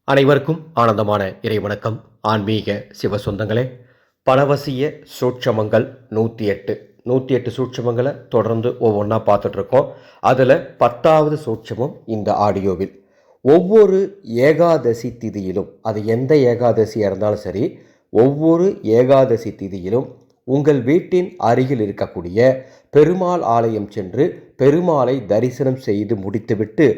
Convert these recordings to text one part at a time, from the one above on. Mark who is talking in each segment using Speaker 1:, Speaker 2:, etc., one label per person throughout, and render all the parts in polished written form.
Speaker 1: அனைவருக்கும் ஆனந்தமான இறைவணக்கம். ஆன்மீக சிவ சொந்தங்களே, பணவசிய சூட்சமங்கள் 108 சூட்சமங்களை தொடர்ந்து ஒவ்வொன்றா பார்த்துட்ருக்கோம். அதில் 10வது சூட்சமம் இந்த ஆடியோவில். ஒவ்வொரு ஏகாதசி திதியிலும், அது எந்த ஏகாதசியாக இருந்தாலும் சரி, ஒவ்வொரு ஏகாதசி திதியிலும் உங்கள் வீட்டின் அருகில் இருக்கக்கூடிய பெருமாள் ஆலயம் சென்று பெருமாளை தரிசனம் செய்து முடித்துவிட்டு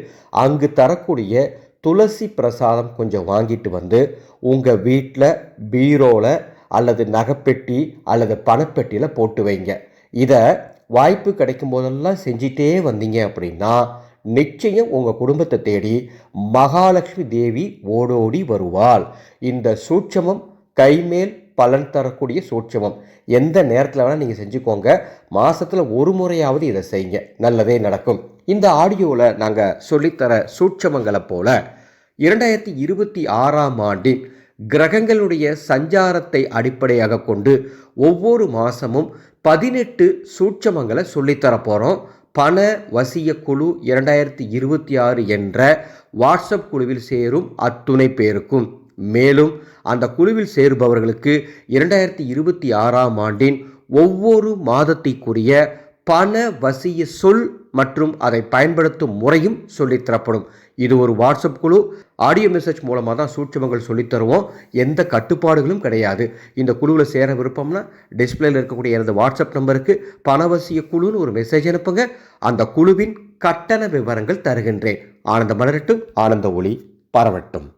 Speaker 1: அங்கு தரக்கூடிய துளசி பிரசாதம் கொஞ்சம் வாங்கிட்டு வந்து உங்கள் வீட்டில் பீரோவில் அல்லது நகைப்பெட்டி அல்லது பணப்பெட்டியில் போட்டு வைங்க. இதை வாய்ப்பு கிடைக்கும் போதெல்லாம் செஞ்சிட்டே வந்தீங்க அப்படின்னா நிச்சயம் உங்கள் குடும்பத்தை தேடி மகாலட்சுமி தேவி ஓடோடி வருவாள். இந்த சூட்சமம் கைமேல் பலன் தரக்கூடிய சூட்சமம். எந்த நேரத்தில் வேணால் நீங்கள் செஞ்சுக்கோங்க. மாதத்தில் ஒரு முறையாவது இதை செய்யுங்க, நல்லதே நடக்கும். இந்த ஆடியோவில் நாங்கள் சொல்லித்தர சூட்சமங்களை போல 2026ஆம் ஆண்டின் கிரகங்களுடைய சஞ்சாரத்தை அடிப்படையாக கொண்டு ஒவ்வொரு மாதமும் 18 சூட்சமங்களை சொல்லித்தர போகிறோம். பண வசிய குழு 2026 என்ற வாட்ஸ்அப் குழுவில் சேரும் அத்துணை பேருக்கும், மேலும் அந்த குழுவில் சேருபவர்களுக்கு 2026ஆம் ஆண்டின் ஒவ்வொரு மாதத்திற்குரிய பண வசிய சொல் மற்றும் அதை பயன்படுத்தும் முறையும் சொல்லித்தரப்படும். இது ஒரு வாட்ஸ்அப் குழு. ஆடியோ மெசேஜ் மூலமாக தான் சூட்சமங்கள் சொல்லித்தருவோம். எந்த கட்டுப்பாடுகளும் கிடையாது. இந்த குழுவில் சேர விருப்பம்னா டிஸ்பிளேல இருக்கக்கூடிய எனது வாட்ஸ்அப் நம்பருக்கு பணவசிய குழுன்னு ஒரு மெசேஜ் அனுப்புங்க. அந்த குழுவின் கட்டண விவரங்கள் தருகின்றேன். ஆனந்த மலரட்டும், ஆனந்த ஒளி பரவட்டும்.